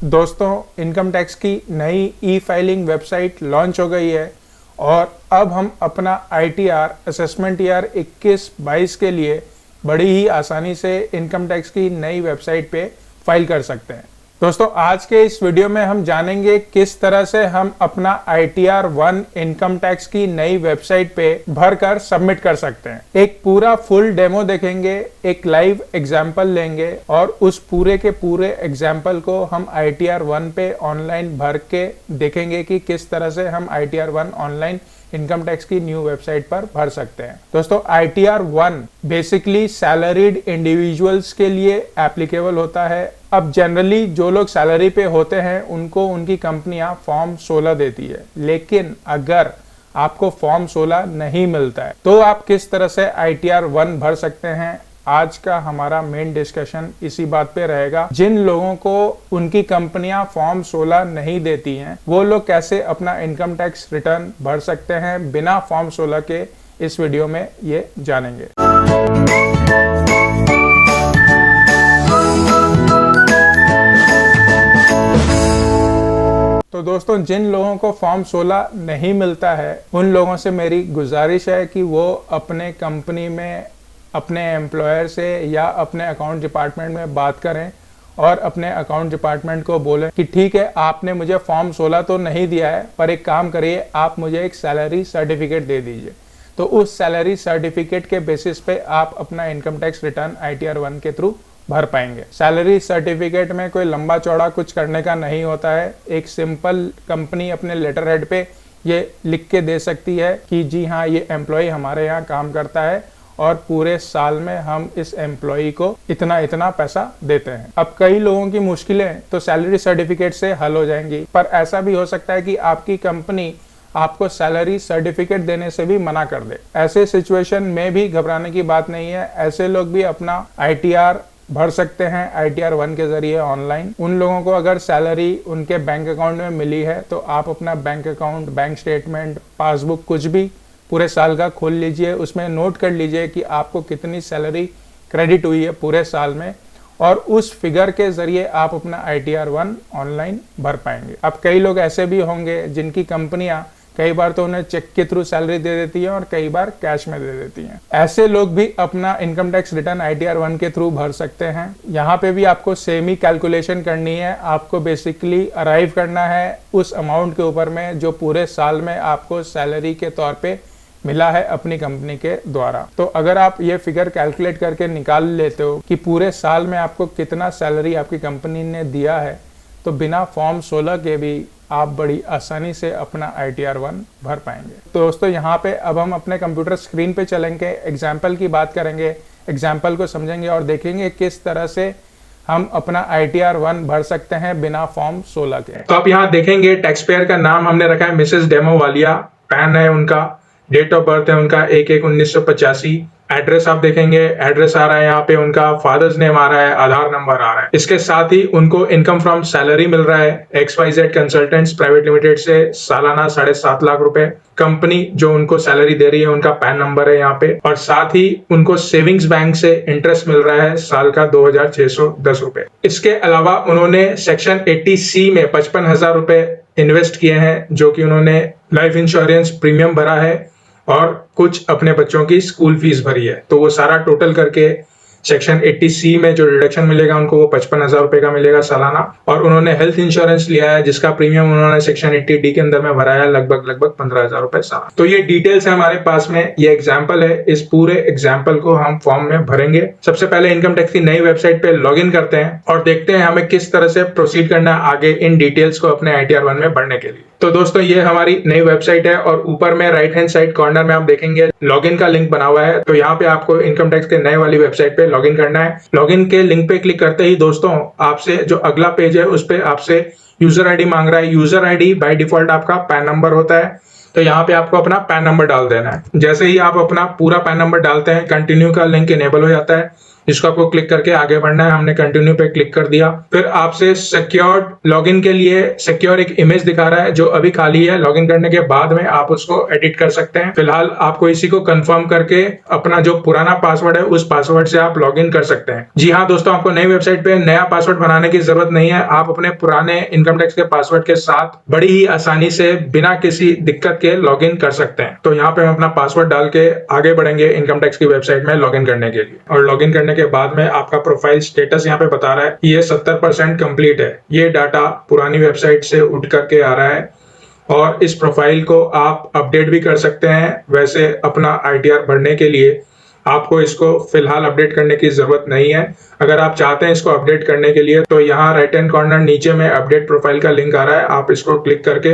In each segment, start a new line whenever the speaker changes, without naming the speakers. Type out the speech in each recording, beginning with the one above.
दोस्तों, income tax की नई ई फाइलिंग वेबसाइट लॉन्च हो गई है और अब हम अपना आईटीआर असेसमेंट ईयर 21-22 के लिए बड़ी ही आसानी से इनकम टैक्स की नई वेबसाइट पे फाइल कर सकते हैं। दोस्तों, आज के इस वीडियो में हम जानेंगे किस तरह से हम अपना ITR 1 इनकम टैक्स की नई वेबसाइट पे भरकर सबमिट कर सकते हैं। एक पूरा फुल डेमो देखेंगे, एक लाइव एग्जाम्पल लेंगे और उस पूरे के पूरे एग्जाम्पल को हम ITR 1 पे ऑनलाइन भर के देखेंगे कि किस तरह से हम ITR 1 ऑनलाइन इनकम टैक्स की न्यू वेबसाइट पर भर सकते हैं। दोस्तों, ITR 1 बेसिकली सैलरीड इंडिविजुअल्स के लिए एप्लीकेबल होता है। अब जनरली जो लोग सैलरी पे होते हैं उनको उनकी कंपनियां फॉर्म 16 देती है, लेकिन अगर आपको फॉर्म 16 नहीं मिलता है तो आप किस तरह से ITR 1 भर सकते हैं। आज का हमारा मेन डिस्कशन इसी बात पे रहेगा। जिन लोगों को उनकी कंपनियां फॉर्म 16 नहीं देती हैं, वो लोग कैसे अपना इनकम टैक्स रिटर्न भर सकते हैं बिना फॉर्म 16 के, इस वीडियो में ये जानेंगे। तो दोस्तों, जिन लोगों को फॉर्म 16 नहीं मिलता है उन लोगों से मेरी गुजारिश है कि वो अपने कंपनी में अपने एम्प्लॉयर से या अपने अकाउंट डिपार्टमेंट में बात करें और अपने अकाउंट डिपार्टमेंट को बोलें कि ठीक है, आपने मुझे फॉर्म 16 तो नहीं दिया है, पर एक काम करिए, आप मुझे एक सैलरी सर्टिफिकेट दे दीजिए। तो उस सैलरी सर्टिफिकेट के बेसिस पे आप अपना इनकम टैक्स रिटर्न ITR 1 के थ्रू भर पाएंगे। सैलरी सर्टिफिकेट में कोई लंबा चौड़ा कुछ करने का नहीं होता है। एक सिंपल कंपनी अपने लेटर हेड पे ये लिख के दे सकती है कि जी हाँ, ये एम्प्लॉय हमारे यहाँ काम करता है और पूरे साल में हम इस एम्प्लॉय को इतना इतना पैसा देते हैं। अब कई लोगों की मुश्किलें तो सैलरी सर्टिफिकेट से हल हो जाएंगी, पर ऐसा भी हो सकता है कि आपकी कंपनी आपको सैलरी सर्टिफिकेट देने से भी मना कर दे। ऐसे सिचुएशन में भी घबराने की बात नहीं है। ऐसे लोग भी अपना ITR भर सकते हैं ITR 1 के जरिए ऑनलाइन। उन लोगों को अगर सैलरी उनके बैंक अकाउंट में मिली है तो आप अपना bank account, bank statement, passbook कुछ भी पूरे साल का खोल लीजिए, उसमें नोट कर लीजिए कि आपको कितनी सैलरी क्रेडिट हुई है पूरे साल में, और उस फिगर के जरिए आप अपना ITR 1 ऑनलाइन भर पाएंगे। अब कई लोग ऐसे भी होंगे जिनकी कंपनियां कई बार तो उन्हें चेक के थ्रू सैलरी दे देती है और कई बार कैश में दे देती हैं। ऐसे लोग भी अपना इनकम टैक्स रिटर्न ITR 1 के थ्रू भर सकते हैं। यहाँ पे भी आपको सेम ही कैलकुलेशन करनी है। आपको बेसिकली अराइव करना है उस अमाउंट के ऊपर में जो पूरे साल में आपको सैलरी के तौर पे मिला है अपनी कंपनी के द्वारा। तो अगर आप ये फिगर कैलकुलेट करके निकाल लेते हो कि पूरे साल में आपको कितना सैलरी आपकी कंपनी ने दिया है, तो बिना फॉर्म 16 के भी आप बड़ी आसानी से अपना ITR 1 भर पाएंगे। तो दोस्तों, यहाँ पे अब हम अपने कंप्यूटर स्क्रीन पे चलेंगे, एग्जाम्पल की बात करेंगे, एग्जाम्पल को समझेंगे और देखेंगे किस तरह से हम अपना ITR 1 भर सकते हैं बिना फॉर्म 16 के। तो आप यहाँ देखेंगे टैक्स पेयर का नाम हमने रखा है मिसेस डेमो वालिया, पैन है उनका, डेट ऑफ बर्थ है उनका 1/1/1985, एड्रेस आप देखेंगे, एड्रेस आ रहा है यहाँ पे उनका, फादर्स नेम आ रहा है, आधार नंबर आ रहा है। इसके साथ ही उनको इनकम फ्रॉम सैलरी मिल रहा है XYZ कंसल्टेंट्स प्राइवेट लिमिटेड से सालाना 7.5 लाख रुपए। कंपनी जो उनको सैलरी दे रही है उनका पैन नंबर है यहाँ पे, और साथ ही उनको सेविंग्स बैंक से इंटरेस्ट मिल रहा है साल का 2610 रुपए। इसके अलावा उन्होंने सेक्शन 80C में 55,000 रुपए इन्वेस्ट किए हैं, जो कि उन्होंने लाइफ इंश्योरेंस प्रीमियम भरा है और कुछ अपने बच्चों की स्कूल फीस भरी है। तो वो सारा टोटल करके सेक्शन 80C में जो डिडक्शन मिलेगा उनको वो 55,000 रुपए का मिलेगा सालाना। और उन्होंने हेल्थ इंश्योरेंस लिया है जिसका प्रीमियम उन्होंने सेक्शन 80D के अंदर में भरा है लगभग 15,000 रुपए साल। तो ये डिटेल्स है हमारे पास में, ये एग्जाम्पल है। इस पूरे एग्जाम्पल को हम फॉर्म में भरेंगे। सबसे पहले इनकम टैक्स की नई वेबसाइट पे लॉग इन करते हैं और देखते हैं हमें किस तरह से प्रोसीड करना है आगे इन डिटेल्स को अपने ITR 1 में भरने के लिए। तो दोस्तों, ये हमारी नई वेबसाइट है और ऊपर में राइट हैंड साइड कॉर्नर में आप देखेंगे लॉगिन का लिंक बना हुआ है। तो यहाँ पे आपको इनकम टैक्स के नए वाली वेबसाइट पे लॉगिन करना है। लॉगिन के लिंक पे क्लिक करते ही दोस्तों आपसे जो अगला पेज है उस पे आपसे यूजर आईडी मांग रहा है। यूजर आईडी बाय डिफॉल्ट आपका पैन नंबर होता है, तो यहाँ पे आपको अपना पैन नंबर डाल देना है। जैसे ही आप अपना पूरा पैन नंबर डालते हैं, कंटिन्यू का लिंक इनेबल हो जाता है इसको आपको क्लिक करके आगे बढ़ना है। हमने कंटिन्यू पे क्लिक कर दिया। फिर आपसे सिक्योर्ड लॉगिन के लिए सिक्योर एक इमेज दिखा रहा है जो अभी खाली है। लॉगिन करने के बाद में आप उसको एडिट कर सकते हैं। फिलहाल आपको इसी को कंफर्म करके अपना जो पुराना पासवर्ड है उस पासवर्ड से आप लॉगिन कर सकते हैं। जी हाँ दोस्तों, आपको नई वेबसाइट पे नया पासवर्ड बनाने की जरूरत नहीं है। आप अपने पुराने इनकम टैक्स के पासवर्ड के साथ बड़ी ही आसानी से बिना किसी दिक्कत के लॉगिन कर सकते हैं। तो यहाँ पे हम अपना पासवर्ड डाल के आगे बढ़ेंगे इनकम टैक्स की वेबसाइट में लॉगिन करने के लिए। और लॉगिन करने के बाद में आपका प्रोफाइल स्टेटस यहाँ पे बता रहा है कि ये 70% कंप्लीट है। ये डाटा पुरानी वेबसाइट से उठ करके आ रहा है और इस प्रोफाइल को आप अपडेट भी कर सकते हैं। वैसे अपना ITR भरने के लिए आपको इसको फिलहाल अपडेट करने की जरूरत नहीं है। अगर आप चाहते हैं इसको अपडेट करने के लिए तो यहाँ राइट हैंड कॉर्नर नीचे में अपडेट प्रोफाइल का लिंक आ रहा है। आप इसको क्लिक करके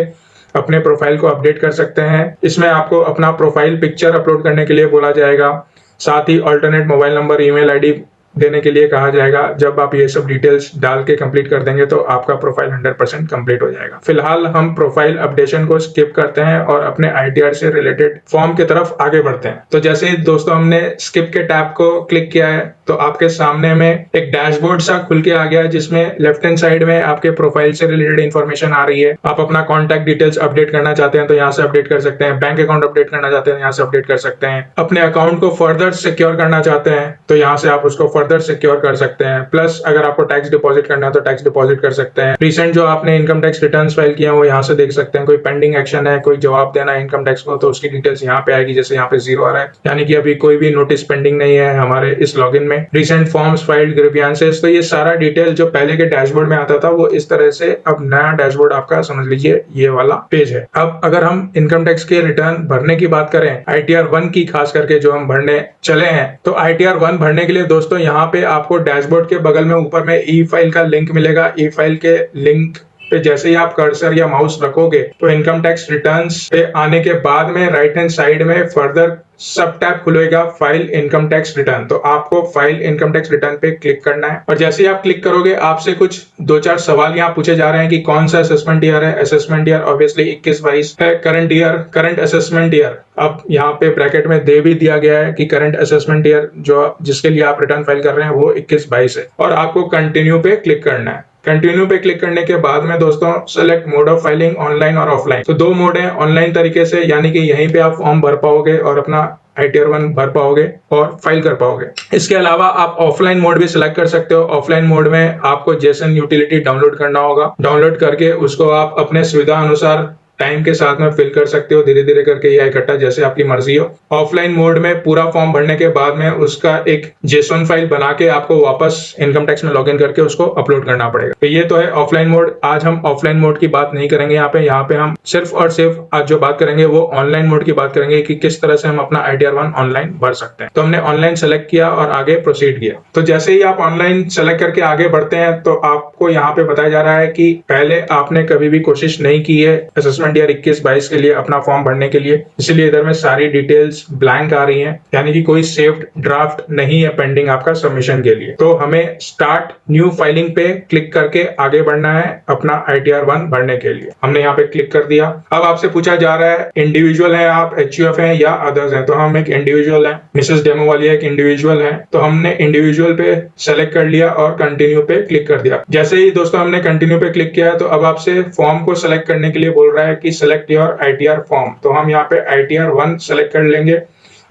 अपने प्रोफाइल को अपडेट कर सकते हैं। इसमें आपको अपना प्रोफाइल पिक्चर अपलोड करने के लिए बोला जाएगा। साथ ही alternate mobile number, email ID देने के लिए कहा जाएगा। जब आप ये सब डिटेल्स डाल के कंप्लीट कर देंगे तो आपका प्रोफाइल 100% कंप्लीट हो जाएगा। फिलहाल हम प्रोफाइल अपडेशन को स्किप करते हैं और अपने ITR से रिलेटेड फॉर्म की तरफ आगे बढ़ते हैं। तो जैसे ही दोस्तों हमने स्किप के टैब को क्लिक किया है तो आपके सामने में एक डैशबोर्ड सा खुल के आ गया है जिसमें लेफ्ट हैंड साइड में आपके प्रोफाइल से रिलेटेड इन्फॉर्मेशन आ रही है। आप अपना कॉन्टैक्ट डिटेल्स अपडेट करना चाहते हैं तो यहाँ से अपडेट कर सकते हैं। बैंक अकाउंट अपडेट करना चाहते हैं यहाँ से अपडेट कर सकते हैं। अपने अकाउंट को फर्दर सिक्योर करना चाहते हैं तो यहाँ से आप उसको फर्दर सिक्योर कर सकते हैं। प्लस अगर आपको टैक्स डिपॉजिट करना है तो टैक्स डिपॉजिट कर सकते हैं। रिसेंट जो आपने इनकम टैक्स रिटर्न्स फाइल किए हैं वो यहाँ से देख सकते हैं। कोई पेंडिंग एक्शन है, कोई जवाब देना है इनकम टैक्स को तो उसकी डिटेल्स यहाँ पे आएगी। जैसे यहाँ पे 0 आ रहा है यानी कि अभी कोई भी नोटिस पेंडिंग नहीं है हमारे इस लॉगिन में। रिसेंट फॉर्म्स फाइल्ड, ग्रीवियंसेस, तो ये सारा डिटेल जो पहले के डैशबोर्ड में आता था वो इस तरह से अब नया डैशबोर्ड आपका समझ लीजिए ये वाला पेज है। अब अगर हम इनकम टैक्स के रिटर्न भरने की बात करें, ITR 1 की खास करके जो हम भरने चले हैं, तो ITR 1 भरने के लिए दोस्तों यहाँ पे आपको डैशबोर्ड के बगल में ऊपर में ई फाइल का लिंक मिलेगा। ई फाइल के लिंक पे जैसे ही आप कर्सर या माउस रखोगे तो इनकम टैक्स रिटर्न्स पे आने के बाद में राइट हैंड साइड में फर्दर सब टैब खुलेगा, फाइल इनकम टैक्स रिटर्न। तो आपको फाइल इनकम टैक्स रिटर्न पे क्लिक करना है और जैसे ही आप क्लिक करोगे आपसे कुछ 2-4 सवाल यहाँ पूछे जा रहे हैं कि कौन सा असेसमेंट ईयर है। असेसमेंट ईयर ऑब्वियसली 21-22 है। Current year, current assessment year, अब यहाँ पे ब्रैकेट में दे भी दिया गया है कि करंट असेसमेंट ईयर जो जिसके लिए आप रिटर्न फाइल कर रहे हैं वो 21-22 है। और आपको कंटिन्यू पे क्लिक करना है। कंटिन्यू पे क्लिक करने के बाद में दोस्तों select mode of filing, online और ऑफलाइन। तो 2 मोड है। ऑनलाइन तरीके से यानी कि यहीं पे आप फॉर्म भर पाओगे और अपना ITR 1 भर पाओगे और फाइल कर पाओगे। इसके अलावा आप ऑफलाइन मोड भी सिलेक्ट कर सकते हो। ऑफलाइन मोड में आपको JSON यूटिलिटी डाउनलोड करना होगा। डाउनलोड करके उसको आप अपने सुविधा अनुसार टाइम के साथ में फिल कर सकते हो, धीरे धीरे करके या इकट्ठा, जैसे आपकी मर्जी हो। ऑफलाइन मोड में पूरा फॉर्म भरने के बाद में उसका एक JSON फाइल बना के आपको वापस इनकम टैक्स में लॉगिन करके उसको अपलोड करना पड़ेगा। तो ये तो है ऑफलाइन मोड। आज हम ऑफलाइन मोड की बात नहीं करेंगे यहाँ पे हम सिर्फ और सिर्फ आज जो बात करेंगे वो ऑनलाइन मोड की बात करेंगे कि किस तरह से हम अपना ITR 1 ऑनलाइन भर सकते हैं। तो हमने ऑनलाइन सेलेक्ट किया और आगे प्रोसीड किया। तो जैसे ही आप ऑनलाइन सेलेक्ट करके आगे बढ़ते हैं तो आपको यहाँ पे बताया जा रहा है कि पहले आपने कभी भी कोशिश नहीं की है असेसमेंट ईयर 21-22 के लिए अपना फॉर्म भरने के लिए, इसलिए इधर में सारी डिटेल्स ब्लैंक आ रही हैं, यानी कि कोई सेव्ड ड्राफ्ट नहीं है पेंडिंग आपका सबमिशन के लिए। तो हमें स्टार्ट न्यू फाइलिंग पे क्लिक करके आगे बढ़ना है अपना ITR 1 भरने के लिए। हमने यहाँ पे क्लिक कर दिया। अब आपसे पूछा जा रहा है इंडिविजुअल है आप, HUF है या अदर्स है। तो हम एक इंडिविजुअल है, मिसेस डेमो वाली एक इंडिविजुअल है, तो हमने इंडिविजुअल पे सेलेक्ट कर लिया और कंटिन्यू पे क्लिक कर दिया। जैसे ही दोस्तों हमने कंटिन्यू पे क्लिक किया तो अब आपसे फॉर्म को सेलेक्ट करने के लिए बोल रहा है कि सेलेक्ट योर ITR फॉर्म। तो हम यहाँ पे ITR 1 सेलेक्ट कर लेंगे।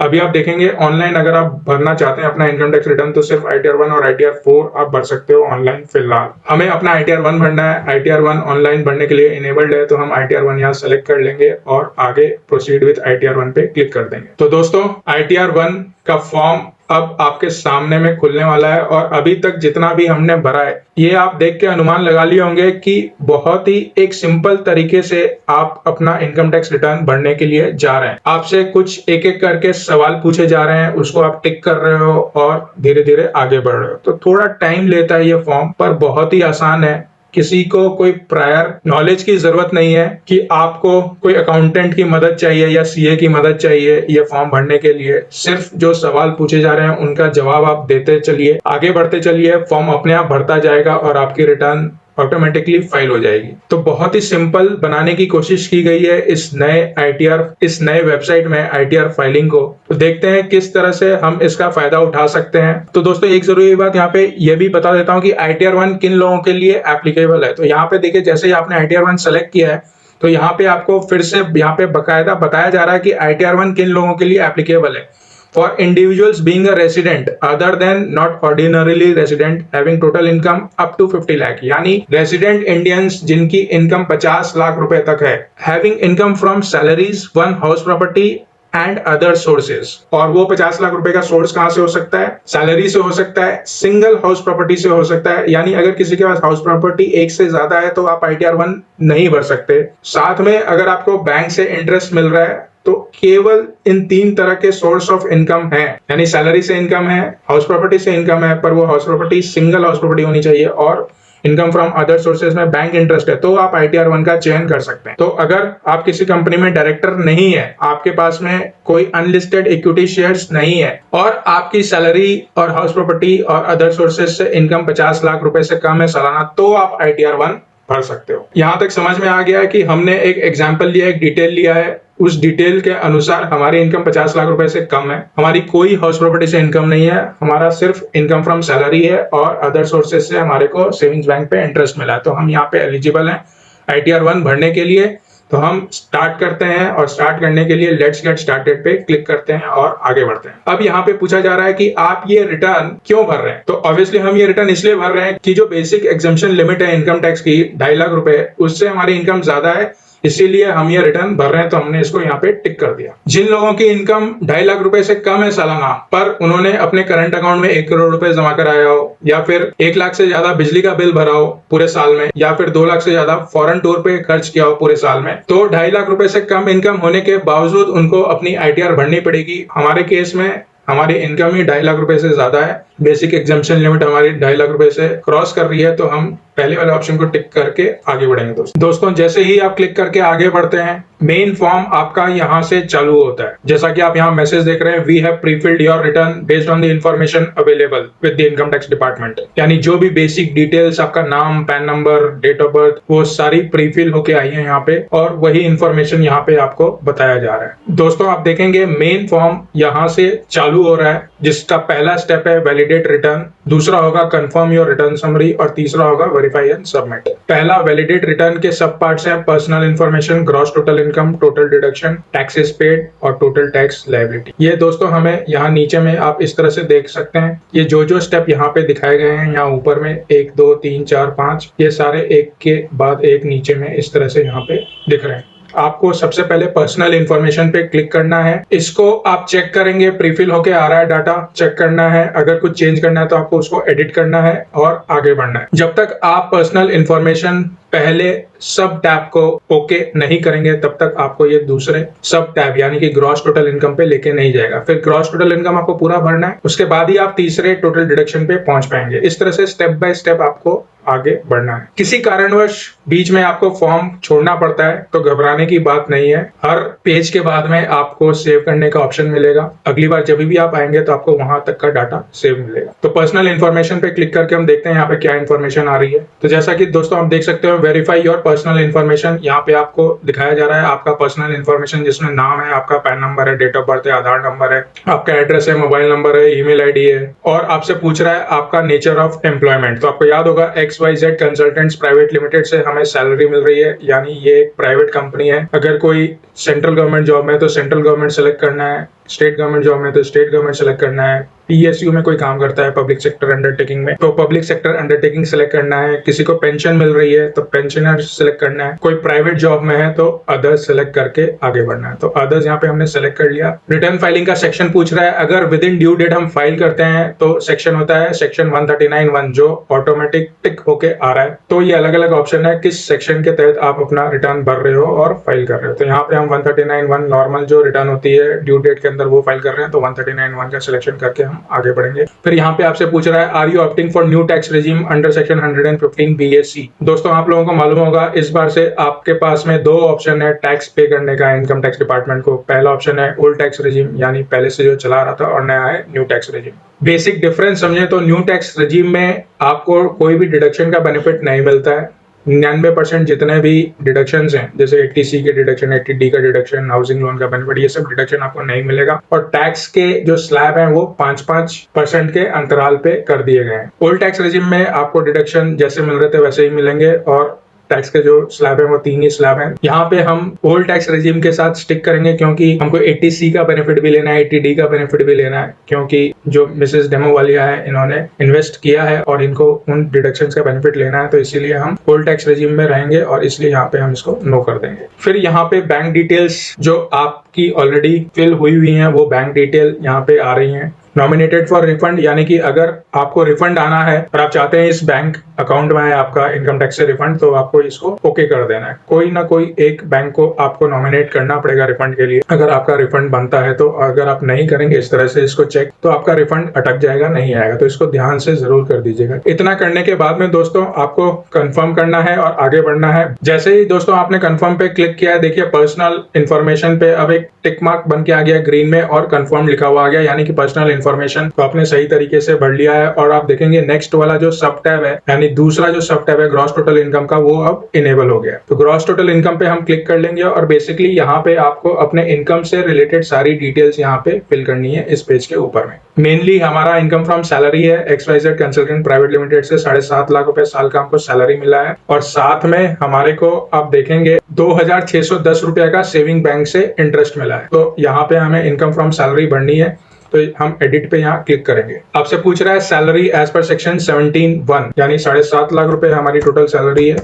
अभी आप देखेंगे ऑनलाइन अगर आप भरना चाहते हैं अपना इनकम टैक्स रिटर्न तो सिर्फ ITR 1 और ITR 4 आप भर सकते हो ऑनलाइन। फिलहाल हमें अपना ITR 1 भरना है। ITR 1 ऑनलाइन भरने के लिए इनेबल्ड है तो हम ITR 1 यहाँ सेलेक्ट कर लेंगे और आगे प्रोसीड विद ITR 1 पे क्लिक कर देंगे। तो दोस्तों ITR 1 का फॉर्म अब आपके सामने में खुलने वाला है और अभी तक जितना भी हमने भरा है ये आप देख के अनुमान लगा लिए होंगे कि बहुत ही एक सिंपल तरीके से आप अपना इनकम टैक्स रिटर्न भरने के लिए जा रहे हैं। आपसे कुछ एक एक करके सवाल पूछे जा रहे हैं, उसको आप टिक कर रहे हो और धीरे धीरे आगे बढ़ रहे हो। तो थोड़ा टाइम लेता है ये फॉर्म, पर बहुत ही आसान है। किसी को कोई प्रायर नॉलेज की जरूरत नहीं है कि आपको कोई अकाउंटेंट की मदद चाहिए या CA की मदद चाहिए ये फॉर्म भरने के लिए। सिर्फ जो सवाल पूछे जा रहे हैं उनका जवाब आप देते चलिए, आगे बढ़ते चलिए, फॉर्म अपने आप भरता जाएगा और आपकी रिटर्न ऑटोमेटिकली फाइल हो जाएगी। तो बहुत ही सिंपल बनाने की कोशिश की गई है इस नए वेबसाइट में आईटीआर फाइलिंग को। तो देखते हैं किस तरह से हम इसका फायदा उठा सकते हैं। तो दोस्तों एक जरूरी बात यहाँ पे ये भी बता देता हूँ कि आईटीआर 1 किन लोगों के लिए एप्लीकेबल है। तो यहाँ पे देखिए, जैसे ही आपने आईटीआर 1 सेलेक्ट किया है तो यहाँ पे आपको फिर से यहाँ पे बकायदा बताया जा रहा है कि आईटीआर 1 किन लोगों के लिए एप्लीकेबल है। For individuals being a resident other than not ordinarily resident having total income up to 50 lakh, यानी resident Indians जिनकी इनकम 50 लाख रुपए तक है, having income from salaries, one house property and other sources. और वो 50 लाख रुपए का सोर्स कहां से हो सकता है? सैलरी से हो सकता है, सिंगल हाउस प्रॉपर्टी से हो सकता है, यानी अगर किसी के पास हाउस प्रॉपर्टी एक से ज्यादा है तो आप आईटीआर 1 नहीं भर सकते। साथ में अगर आपको बैंक से इंटरेस्ट मिल रहा है तो केवल इन 3 तरह के सोर्स ऑफ इनकम है, यानी सैलरी से इनकम है, हाउस प्रॉपर्टी से इनकम है, पर वो house property single house property होनी चाहिए, और इनकम फ्रॉम अदर सोर्सेज में बैंक इंटरेस्ट है, तो आप आईटीआर 1 का चयन कर सकते हैं। तो अगर आप किसी कंपनी में डायरेक्टर नहीं है, आपके पास में कोई अनलिस्टेड इक्विटी शेयर्स नहीं है, और आपकी सैलरी और हाउस प्रॉपर्टी और अदर सोर्सेज से इनकम 50 लाख रुपए से कम है सालाना, तो आप आईटीआर 1 भर सकते हो। यहां तक समझ में आ गया है कि हमने एक एग्जाम्पल लिया, एक डिटेल लिया है, उस डिटेल के अनुसार हमारी इनकम 50 लाख रुपए से कम है, हमारी कोई हाउस प्रॉपर्टी से इनकम नहीं है, हमारा सिर्फ इनकम फ्रॉम सैलरी है और अदर सोर्सेज से हमारे को सेविंग्स बैंक पे इंटरेस्ट मिला है, तो हम यहाँ पे एलिजिबल हैं आईटीआर 1 भरने के लिए। तो हम स्टार्ट करते हैं, और स्टार्ट करने के लिए लेट्स गेट स्टार्टेड पे क्लिक करते हैं और आगे बढ़ते हैं। अब यहाँ पे पूछा जा रहा है कि आप ये रिटर्न क्यों भर रहे हैं। तो ऑब्वियसली हम ये रिटर्न इसलिए भर रहे हैं कि जो बेसिक एग्जम्पशन लिमिट है इनकम टैक्स की 2.5 लाख रुपए, उससे हमारी इनकम ज्यादा है, इसीलिए हम ये रिटर्न भर रहे हैं। तो हमने इसको यहाँ पे टिक कर दिया। जिन लोगों की इनकम 2.5 लाख रुपए से कम है सालाना, पर उन्होंने अपने करंट अकाउंट में 1 करोड़ रुपए जमा कराया हो, या फिर 1 लाख से ज्यादा बिजली का बिल भरा हो पूरे साल में, या फिर 2 लाख से ज्यादा फॉरेन टूर पे खर्च किया हो पूरे साल में, तो 2.5 लाख रुपए से कम इनकम होने के बावजूद उनको अपनी आईटीआर भरनी पड़ेगी। हमारे केस में हमारी इनकम ही 2.5 लाख रुपए से ज्यादा है, बेसिक एग्जम्पशन लिमिट हमारी 2.5 लाख रुपए से क्रॉस कर रही है, तो हम पहले वाले ऑप्शन को टिक करके आगे बढ़ेंगे। दोस्तों जैसे ही आप क्लिक करके आगे बढ़ते हैं, मेन फॉर्म आपका यहाँ से चालू होता है। जैसा कि आप यहाँ मैसेज देख रहे हैं, we have prefilled your return based on the information available with the income tax department, यानी जो भी बेसिक डिटेल्स, आपका नाम, PAN number, date of birth, वो सारी प्रीफिल होके आई है यहाँ पे, और वही इंफॉर्मेशन यहाँ पे आपको बताया जा रहा है। दोस्तों आप देखेंगे मेन फॉर्म यहाँ से चालू हो रहा है, जिसका पहला स्टेप है वैलिडेट रिटर्न, दूसरा होगा कंफर्म योर रिटर्न समरी, और तीसरा होगा वेरीफाई एंड सबमिट। पहला वैलिडेट रिटर्न के सब पार्ट्स हैं personal information, gross total income, total deduction, taxes paid और टोटल टैक्स लायबिलिटी। ये दोस्तों हमें यहाँ नीचे में आप इस तरह से देख सकते हैं, ये जो स्टेप यहाँ पे दिखाए गए हैं, यहाँ ऊपर में 1 2 3 4 5, ये सारे एक के बाद एक नीचे में इस तरह से यहाँ पे दिख रहे हैं। आपको सबसे पहले पर्सनल इंफॉर्मेशन पे क्लिक करना है, इसको आप चेक करेंगे, प्रीफिल होके आ रहा है डाटा, चेक करना है, अगर कुछ चेंज करना है तो आपको उसको एडिट करना है और आगे बढ़ना है। जब तक आप पर्सनल इंफॉर्मेशन पहले सब टैब को ओके नहीं करेंगे, तब तक आपको ये दूसरे सब टैब यानी कि ग्रॉस टोटल इनकम पे लेके नहीं जाएगा। फिर ग्रॉस टोटल इनकम आपको पूरा भरना है, उसके बाद ही आप तीसरे टोटल डिडक्शन पे पहुंच पाएंगे। इस तरह से स्टेप बाय स्टेप आपको आगे बढ़ना है। किसी कारणवश बीच में आपको फॉर्म छोड़ना पड़ता है तो घबराने की बात नहीं है, हर पेज के बाद में आपको सेव करने का ऑप्शन मिलेगा। अगली बार जब भी आप आएंगे तो आपको वहां तक का डाटा सेव मिलेगा। तो पर्सनल इंफॉर्मेशन पे क्लिक करके हम देखते हैं यहाँ पे क्या इंफॉर्मेशन आ रही है। तो जैसा कि दोस्तों आप देख सकते हो, वेरीफाई योर पर्सनल इंफॉर्मेशन, यहाँ पे आपको दिखाया जा रहा है आपका पर्सनल इंफॉर्मेशन, जिसमें नाम है, आपका पैन नंबर है, डेट ऑफ बर्थ है, आधार नंबर है, आपका एड्रेस है, मोबाइल नंबर है, ईमेल आईडी है, और आपसे पूछ रहा है आपका नेचर ऑफ एम्प्लॉयमेंट। तो आपको याद होगा XYZ कंसल्टेंट्स प्राइवेट लिमिटेड से हमें सैलरी मिल रही है, यानी ये एक प्राइवेट कंपनी है। अगर कोई सेंट्रल गवर्नमेंट जॉब में तो सेंट्रल गवर्नमेंट सेलेक्ट करना है, स्टेट गवर्नमेंट जॉब में तो स्टेट गवर्नमेंट सेलेक्ट करना है, PSU में कोई काम करता है पब्लिक सेक्टर अंडरटेकिंग में तो पब्लिक सेक्टर अंडरटेकिंग सेलेक्ट करना है, किसी को पेंशन मिल रही है तो पेंशनर सेलेक्ट करना है, कोई प्राइवेट जॉब में है तो अदर्स सेलेक्ट करके आगे बढ़ना है। तो अदर्स यहाँ पे हमने सेलेक्ट कर लिया। रिटर्न फाइलिंग का सेक्शन पूछ रहा है, अगर विद इन ड्यू डेट हम फाइल करते हैं तो सेक्शन होता है सेक्शन 139(1) जो ऑटोमेटिक टिक होके आ रहा है। तो ये अलग अलग ऑप्शन है किस सेक्शन के तहत आप अपना रिटर्न भर रहे हो और फाइल कर रहे हो। तो यहाँ पे हम 139(1) नॉर्मल जो रिटर्न होती है ड्यू डेट के
अंदर वो फाइल कर रहे हैं तो 139(1) का सिलेक्शन करके हम आगे बढ़ेंगे। फिर यहाँ पे आपसे पूछ रहा है are you opting for new tax regime under section 115 BAC। दोस्तों आप लोगों को मालूम होगा इस बार से आपके पास में दो ऑप्शन है टैक्स पे करने का इनकम टैक्स डिपार्टमेंट को। पहला ऑप्शन है ओल्ड टैक्स रेजिम यानी पहले से जो चला रहा था, और नया है new tax regime. Basic difference समझे तो न्यू टैक्स रेजिम में आपको कोई भी डिडक्शन का बेनिफिट नहीं मिलता है। 99% जितने भी डिडक्शंस हैं जैसे 80C के डिडक्शन, 80D का डिडक्शन, हाउसिंग लोन का बेनिफिट, ये सब डिडक्शन आपको नहीं मिलेगा। और टैक्स के जो स्लैब हैं वो 5-5% के अंतराल पे कर दिए गए हैं। ओल्ड टैक्स रेजिम में आपको डिडक्शन जैसे मिल रहे थे वैसे ही मिलेंगे और टैक्स के जो स्लैब है वो 3 ही स्लैब हैं। यहाँ पे हम ओल्ड टैक्स रेजिम के साथ स्टिक करेंगे क्योंकि हमको 80C का बेनिफिट भी लेना है, 80D का बेनिफिट भी लेना है, क्योंकि जो मिसेस डेमो वालिया है इन्होंने इन्वेस्ट किया है और इनको उन डिडक्शंस का बेनिफिट लेना है, तो इसीलिए हम ओल्ड टैक्स रेजिम में रहेंगे और इसलिए यहाँ पे हम इसको नो कर देंगे। फिर यहाँ पे बैंक डिटेल्स जो आपकी ऑलरेडी फिल हुई है वो बैंक डिटेल यहाँ पे आ रही है। नॉमिनेटेड फॉर रिफंड यानी कि अगर आपको रिफंड आना है और आप चाहते हैं इस बैंक अकाउंट में है आपका इनकम टैक्स से रिफंड, तो आपको इसको ओके कर देना है। कोई ना कोई एक बैंक को आपको नॉमिनेट करना पड़ेगा रिफंड के लिए अगर आपका रिफंड बनता है। तो अगर आप नहीं करेंगे इस तरह से इसको चेक, तो आपका रिफंड अटक जाएगा, नहीं आएगा। तो इसको ध्यान से जरूर कर दीजिएगा। इतना करने के बाद में दोस्तों आपको कंफर्म करना है और आगे बढ़ना है। जैसे ही दोस्तों आपने कंफर्म पे क्लिक किया है, देखिए पर्सनल इन्फॉर्मेशन पे अब एक टिक मार्क बन के आ गया ग्रीन में और कंफर्म लिखा हुआ आ गया, यानी कि पर्सनल इन्फॉर्मेशन तो आपने सही तरीके से भर लिया है। और आप देखेंगे नेक्स्ट वाला जो सब टैब है यानी दूसरा जो सब टैब है ग्रॉस टोटल इनकम का, वो अब इनेबल हो गया। तो ग्रॉस टोटल इनकम पे हम क्लिक कर लेंगे और बेसिकली यहाँ पे आपको अपने इनकम से रिलेटेड सारी डिटेल्स यहाँ पे फिल करनी है इस पेज के ऊपर में। मेनली हमारा इनकम फ्रॉम सैलरी है। XYZ कंसल्टेंट प्राइवेट लिमिटेड से 7.5 लाख रुपए साल का हमको सैलरी मिला है और साथ में हमारे को आप देखेंगे 2610 रुपए का सेविंग बैंक से इंटरेस्ट मिला है। तो यहाँ पे हमें इनकम फ्रॉम सैलरी भरनी है, तो हम एडिट पे यहाँ क्लिक करेंगे। आपसे पूछ रहा है सैलरी एज पर सेक्शन 17(1) यानी 7.5 लाख रुपए हमारी टोटल सैलरी है,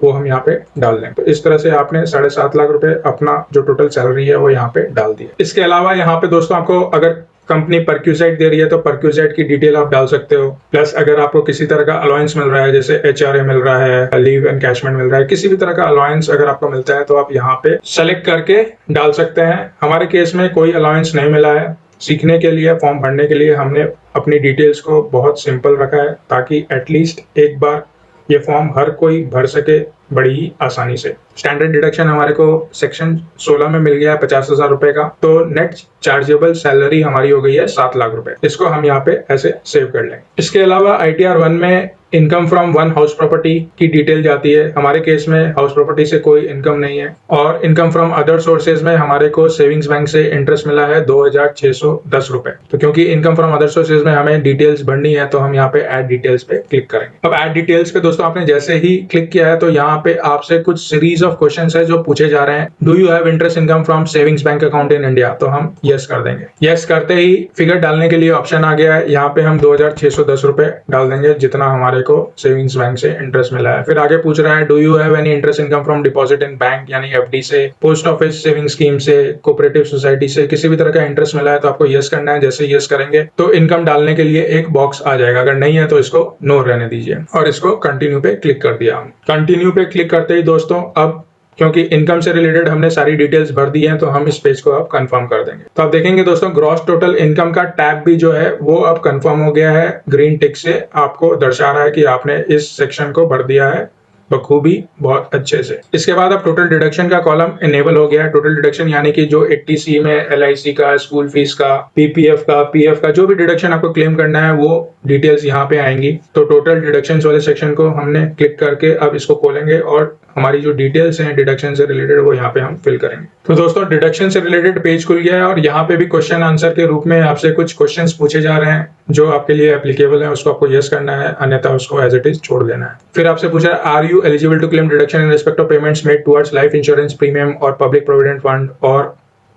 वो हम यहाँ पे डाल दें। तो इस तरह से आपने 7.5 लाख रुपए अपना जो टोटल सैलरी है वो यहाँ पे डाल दिया। इसके अलावा यहाँ पे दोस्तों आपको अगर कंपनी परक्यूसाइट दे रही है तो परक्यूसाइट की डिटेल आप डाल सकते हो। प्लस अगर आपको किसी तरह का अलाउंस मिल रहा है जैसे HRA मिल रहा है, लीव एनकैशमेंट मिल रहा है, किसी भी तरह का अलाउंस अगर आपको मिलता है तो आप यहाँ पे सेलेक्ट करके डाल सकते हैं। हमारे केस में कोई अलाउंस नहीं मिला है। सीखने के लिए, फॉर्म भरने के लिए हमने अपनी डिटेल्स को बहुत सिंपल रखा है ताकि एटलीस्ट एक बार ये फॉर्म हर कोई भर सके बड़ी ही आसानी से। स्टैंडर्ड डिडक्शन हमारे को सेक्शन 16 में मिल गया है 50,000 रुपए का। तो नेट चार्जेबल सैलरी हमारी हो गई है 7 लाख रुपए। इसको हम यहाँ पे ऐसे सेव कर लेंगे। इसके अलावा ITR 1 में income from one house property की डिटेल जाती है। हमारे केस में हाउस प्रॉपर्टी से कोई इनकम नहीं है। और इनकम फ्रॉम अदर सोर्सेज में हमारे को सेविंग्स बैंक से इंटरेस्ट मिला है 2610 रुपए। तो क्योंकि इनकम फ्रॉम अदर सोर्सेज में हमें डिटेल्स भरनी है तो हम यहाँ पे ऐड डिटेल्स पे क्लिक करेंगे। अब ऐड डिटेल्स पे दोस्तों आपने जैसे ही क्लिक किया है तो यहाँ पे आपसे कुछ सीरीज ऑफ क्वेश्चंस है जो पूछे जा रहे हैं। Do you have interest income from savings bank account in India? तो हम यस कर देंगे। यस करते ही फिगर डालने के लिए ऑप्शन आ गया है। यहाँ पे हम 2610 रुपए डाल देंगे जितना हमारे को सेविंग्स बैंक से इंटरेस्ट मिला है। फिर आगे पूछ रहा है do you have any interest income from deposit in bank यानी FD से, पोस्ट ऑफिस सेविंग स्कीम से, कोऑपरेटिव सोसाइटी से, किसी भी तरह का इंटरेस्ट मिला है तो आपको यस करना है। जैसे यस करेंगे तो इनकम डालने के लिए एक बॉक्स आ जाएगा। अगर नहीं है तो इसको नो रहने दीजिए और इसको कंटिन्यू पे क्लिक कर दिया। हम कंटिन्यू पे क्लिक करते ही दोस्तों अब क्योंकि इनकम से रिलेटेड हमने सारी डिटेल्स भर दी हैं तो हम इस पेज को अब कंफर्म कर देंगे। तो आप देखेंगे दोस्तों ग्रॉस टोटल इनकम का टैब भी जो है वो अब कंफर्म हो गया है। ग्रीन टिक से आपको दर्शा रहा है कि आपने इस सेक्शन को भर दिया है बखूबी, बहुत अच्छे से। इसके बाद अब टोटल डिडक्शन का कॉलम इनेबल हो गया है। टोटल डिडक्शन यानी कि जो 80C में LIC का, स्कूल फीस का, PPF का, PF का जो भी डिडक्शन आपको क्लेम करना है वो डिटेल्स यहाँ पे आएंगी। तो टोटल डिडक्शन वाले सेक्शन को हमने क्लिक करके अब इसको खोलेंगे और हमारी जो डिटेल्स हैं डिडक्शन से रिलेटेड वो यहाँ पे हम फिल करेंगे। तो दोस्तों डिडक्शन से रिलेटेड पेज खुल गया है और यहाँ पे भी क्वेश्चन आंसर के रूप में आपसे कुछ क्वेश्चंस पूछे जा रहे हैं जो आपके लिए एप्लीकेबल है, उसको आपको यस करना है, अन्यथा उसको एज इट इज छोड़ देना है। फिर आपसे पूछा है are you eligible to claim deduction in respect of payments made towards life insurance premium और पब्लिक प्रोविडेंट फंड और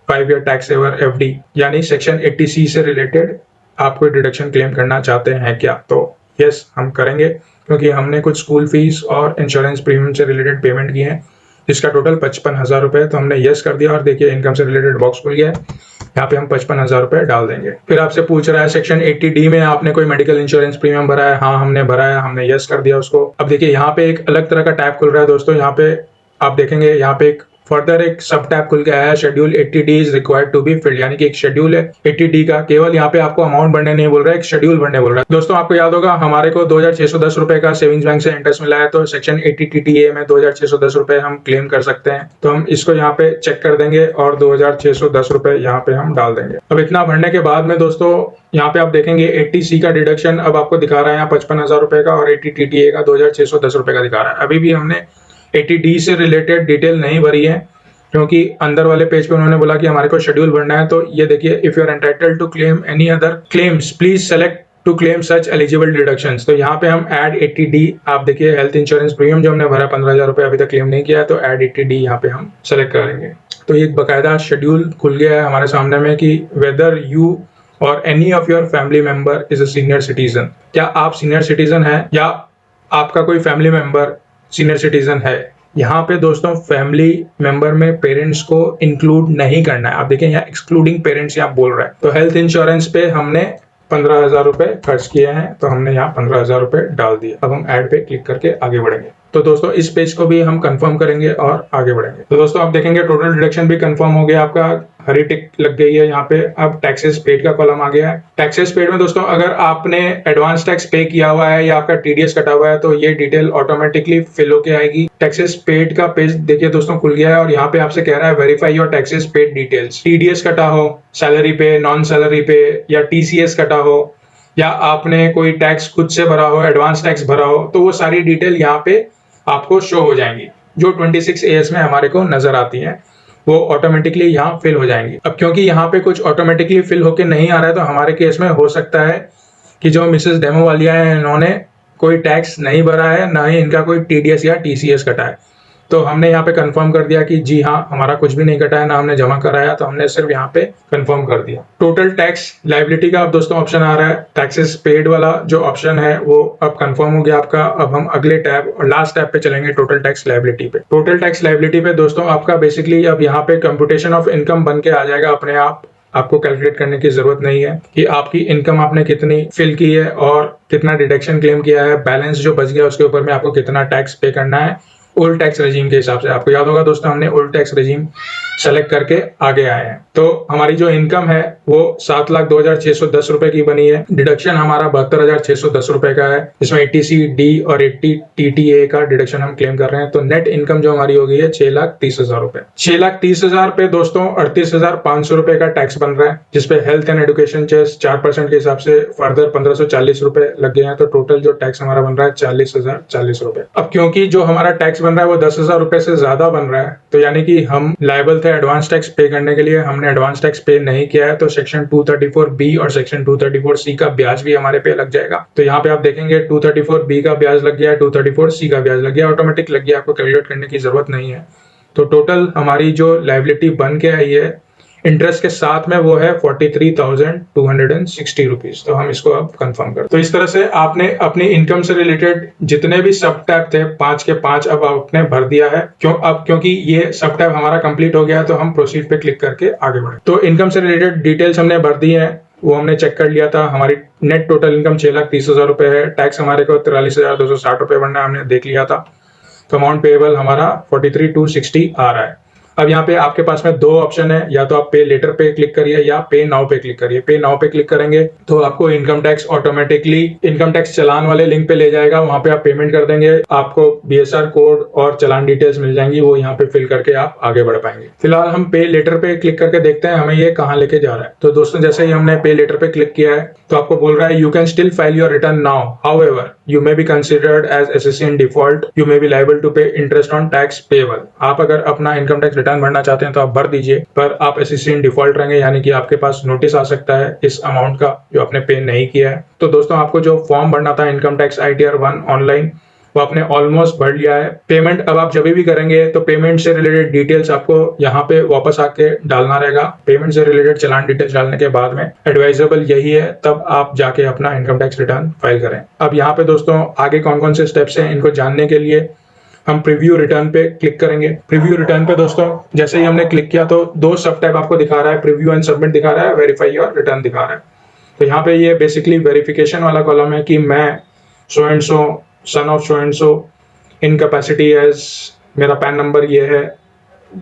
5 ईयर टैक्स सेवर FD यानी सेक्शन 80C से रिलेटेड आप कोई डिडक्शन क्लेम करना चाहते हैं क्या? तो यस हम करेंगे क्योंकि हमने कुछ स्कूल फीस और इंश्योरेंस प्रीमियम से रिलेटेड पेमेंट की है जिसका टोटल 55,000 रुपए है। तो हमने यस कर दिया और देखिए इनकम से रिलेटेड बॉक्स खुल गया है। यहाँ पे हम 55,000 रुपए डाल देंगे। फिर आपसे पूछ रहा है सेक्शन 80D में आपने कोई मेडिकल इंश्योरेंस प्रीमियम भरा है? हाँ हमने भरा है, हमने यस कर दिया उसको। अब देखिए यहाँ पे एक अलग तरह का टैब खुल रहा है दोस्तों। यहाँ पे आप देखेंगे यहाँ पे एक फर्दर एक सब टैब खुल के आया है, schedule 80D is required to be filled, यानी कि एक शेड्यूल है 80D का, केवल यहाँ पे आपको अमाउंट भरने नहीं बोल रहा है, एक शेड्यूल भरने बोल रहा है। दोस्तों आपको याद होगा हमारे को 2610 रुपए का सेविंग्स बैंक से इंटरेस्ट मिला है, तो सेक्शन 80TTA में 2610 रुपए हम क्लेम कर सकते हैं। तो हम इसको यहाँ पे चेक कर देंगे और 2610 रुपए यहाँ पे हम डाल देंगे। अब इतना भरने के बाद में दोस्तों यहाँ पे आप देखेंगे 80C का डिडक्शन अब आपको दिखा रहा है यहाँ 55,000 रुपए का, और 80TTA का 2610 रुपए का दिखा रहा है। अभी भी हमने 80D से रिलेटेड डिटेल नहीं भरी है, क्योंकि अंदर वाले पेज पे उन्होंने बोला कि हमारे को शेड्यूल भरना है। तो ये देखिए, if you are entitled to claim any other claims please select to claim such eligible deductions. तो यहाँ पे हम ऐड 80D, आप देखिए हेल्थ इंश्योरेंस प्रीमियम जो हमने भरा 15,000 रुपए अभी तक क्लेम नहीं किया है, तो ऐड 80D यहाँ पे हम सेलेक्ट करेंगे। तो एक बकायदा शेड्यूल खुल गया है हमारे सामने में कि वेदर यू और any of your family member is a senior citizen, क्या आप सीनियर सिटीजन है या आपका कोई फैमिली मेंबर सीनियर सिटीजन है। यहाँ पे दोस्तों फैमिली मेंबर में पेरेंट्स को इंक्लूड नहीं करना है। आप देखिए यहाँ एक्सक्लूडिंग पेरेंट्स यहाँ बोल रहा है। तो हेल्थ इंश्योरेंस पे हमने 15,000 रुपए खर्च किए हैं, तो हमने यहाँ 15,000 रुपए डाल दिए। अब हम ऐड पे क्लिक करके आगे बढ़ेंगे। तो दोस्तों इस पेज को भी हम कंफर्म करेंगे और आगे बढ़ेंगे। तो दोस्तों आप देखेंगे टोटल डिडक्शन भी कंफर्म हो गया, आपका हरी टिक लग गई है यहाँ पे। अब टैक्सेस पेड का कॉलम आ गया है। टैक्सेस पेड में दोस्तों अगर आपने एडवांस टैक्स पे किया हुआ है या आपका TDS कटा हुआ है, तो ये डिटेल ऑटोमेटिकली फिल होके आएगी। टैक्सेस पेड का पेज देखिए दोस्तों खुल गया है, और यहाँ पे आपसे कह रहा है verify your taxes paid details. TDS कटा हो, सैलरी पे, नॉन सैलरी पे, या TCS कटा हो, या आपने कोई टैक्स खुद से भरा हो, एडवांस टैक्स भरा हो, तो वो सारी डिटेल यहाँ पे आपको शो हो जाएंगी, जो 26AS में हमारे को नजर आती है, वो ऑटोमेटिकली यहाँ फिल हो जाएंगी। अब क्योंकि यहाँ पे कुछ ऑटोमेटिकली फिल होके नहीं आ रहा है, तो हमारे केस में हो सकता है कि जो मिसेस डेमो वालिया है, इन्होंने कोई टैक्स नहीं भरा है, ना ही इनका कोई TDS या TCS कटा है। तो हमने यहाँ पे कंफर्म कर दिया कि जी हाँ, हमारा कुछ भी नहीं कटा है, ना हमने जमा कराया, तो हमने सिर्फ यहाँ पे कंफर्म कर दिया। टोटल टैक्स लायबिलिटी का अब दोस्तों ऑप्शन आ रहा है। टैक्सेस पेड वाला जो ऑप्शन है वो अब कंफर्म हो गया आपका। अब हम अगले टैब और लास्ट टैब पे चलेंगे, टोटल टैक्स लायबिलिटी पे। टोटल टैक्स लायबिलिटी पे दोस्तों आपका बेसिकली अब यहाँ पे कंप्यूटेशन ऑफ इनकम बन के आ जाएगा अपने आप। आपको कैलकुलेट करने की जरूरत नहीं है कि आपकी इनकम आपने कितनी फिल की है और कितना डिडक्शन क्लेम किया है, बैलेंस जो बच गया उसके ऊपर में आपको कितना टैक्स पे करना है ओल्ड टैक्स रेजिम के हिसाब से। आपको याद होगा दोस्तों हमने ओल्ड टैक्स रेजिम सेलेक्ट करके आगे आए हैं। तो हमारी जो इनकम है वो 7,02,610 रुपए की बनी है। डिडक्शन हमारा 72,610 रुपए का है, जिसमें 80CD और 80TTA का डिडक्शन हम क्लेम कर रहे हैं। तो नेट इनकम जो हमारी हो गई है 6,30,000 रुपए। 6,30,000 पे दोस्तों 38,500 रुपए का टैक्स बन रहा है, जिसपे हेल्थ एंड एजुकेशन चेस 4% के हिसाब से फर्दर 1,540 रुपए लग गए हैं। तो टोटल जो टैक्स हमारा बन रहा है 40,040 रुपए। अब क्योंकि जो हमारा टैक्स बन रहा है वो 10,000 रुपए से ज्यादा बन रहा है, तो यानी कि हम लायबल थे एडवांस टैक्स पे करने के लिए, हमने एडवांस टैक्स पे नहीं किया है, तो सेक्शन 234B और सेक्शन 234C का ब्याज भी हमारे पे लग जाएगा। तो यहाँ पे आप देखेंगे 234B का ब्याज लग गया है, 234C का ब्याज लग गया, ऑटोमेटिक लग गया, आपको कैलकुलेट करने की जरूरत नहीं है। तो टोटल हमारी जो लायबिलिटी बन के आई है इंटरेस्ट के साथ में वो है 43,260 रुपीज। तो हम इसको अब कंफर्म करते हैं। तो इस तरह से आपने अपनी इनकम से रिलेटेड जितने भी सब टैब थे 5 के 5 अब आपने भर दिया है। क्योंकि ये सब टैब हमारा कंप्लीट हो गया, तो हम प्रोसीड पे क्लिक करके आगे बढ़े। तो इनकम से रिलेटेड डिटेल्स हमने भर दी है, वो हमने चेक कर लिया था। हमारी नेट टोटल इनकम 6,30,000 रुपए है। टैक्स हमारे को 43,260 रुपए बनना है, हमने देख लिया था। तो अमाउंट पेएबल हमारा 43,260 आ रहा है। अब यहाँ पे आपके पास में दो ऑप्शन है, या तो आप पे लेटर पे क्लिक करिए या पे नाउ पे क्लिक करिए। पे नाउ पे क्लिक करेंगे तो आपको income tax automatically income tax challan वाले लिंक पे ले जाएगा, वहां पे आप पेमेंट कर देंगे, आपको BSR कोड और चलान डिटेल्स मिल जाएंगी, वो यहाँ पे फिल करके आप आगे बढ़ पाएंगे। फिलहाल हम पे लेटर पे क्लिक करके देखते हैं हमें ये कहाँ लेके जा रहा है। तो दोस्तों जैसे ही हमने पे लेटर पे क्लिक किया है तो आपको बोल रहा है you can still file your return now, however you may be considered as SSC in default, you may be liable to pay interest on tax payable. आप अगर अपना इनकम टैक्स रिटर्न भरना चाहते हैं तो आप भर दीजिए, पर आप SSC इन डिफॉल्ट रहेंगे, यानी कि आपके पास नोटिस आ सकता है इस अमाउंट का जो आपने पे नहीं किया है। तो दोस्तों आपको जो फॉर्म भरना था इनकम टैक्स ITR 1 ऑनलाइन, वो आपने ऑलमोस्ट भर लिया है। पेमेंट अब आप जब भी करेंगे तो पेमेंट से रिलेटेड डिटेल्स आपको यहाँ पे वापस आके डालना रहेगा। पेमेंट से रिलेटेड चलान डिटेल्स डालने के बाद में एडवाइजेबल यही है, तब आप जाके अपना इनकम टैक्स रिटर्न फाइल करें। अब यहाँ पे दोस्तों आगे कौन कौन से स्टेप्स हैं इनको जानने के लिए हम प्रीव्यू रिटर्न पे क्लिक करेंगे। प्रीव्यू रिटर्न पे दोस्तों जैसे ही हमने क्लिक किया तो दो सब टैब आपको दिखा रहा है, प्रीव्यू एंड सबमिट दिखा रहा है, वेरीफाई योर रिटर्न दिखा रहा है। तो यहाँ पे ये बेसिकली वेरिफिकेशन वाला कॉलम है कि मैं so and so son of so and so in capacity as, मेरा पैन नंबर ये है,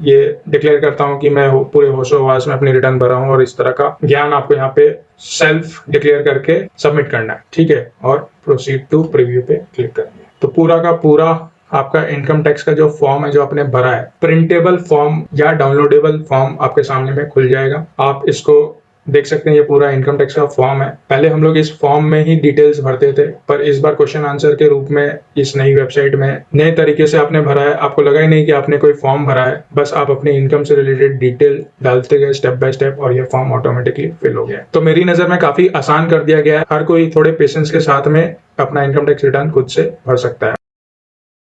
ये डिक्लेयर करता हूँ कि मैं पूरे होशो-हवास में अपनी रिटर्न भरा हूँ, और इस तरह का ज्ञान आपको यहाँ पे सेल्फ डिक्लेयर करके सबमिट करना है, ठीक है। और प्रोसीड टू प्रीव्यू पे क्लिक करेंगे तो पूरा का पूरा आपका इनकम टैक्स का जो फॉर्म है जो आपने भरा है, प्रिंटेबल फॉर्म या डाउनलोडेबल फॉर्म आपके सामने में खुल जाएगा। आप इसको देख सकते हैं, ये पूरा इनकम टैक्स का फॉर्म है। पहले हम लोग इस फॉर्म में ही डिटेल्स भरते थे, पर इस बार क्वेश्चन आंसर के रूप में इस नई वेबसाइट में नए तरीके से आपने भरा है। आपको लगा ही नहीं कि आपने कोई फॉर्म भरा है, बस आप अपनी इनकम से रिलेटेड डिटेल डालते गए स्टेप बाय स्टेप, और ये फॉर्म ऑटोमेटिकली फिल हो गया है। तो मेरी नजर में काफी आसान कर दिया गया है। हर कोई थोड़े पेशेंस के साथ में अपना इनकम टैक्स रिटर्न खुद से भर सकता है।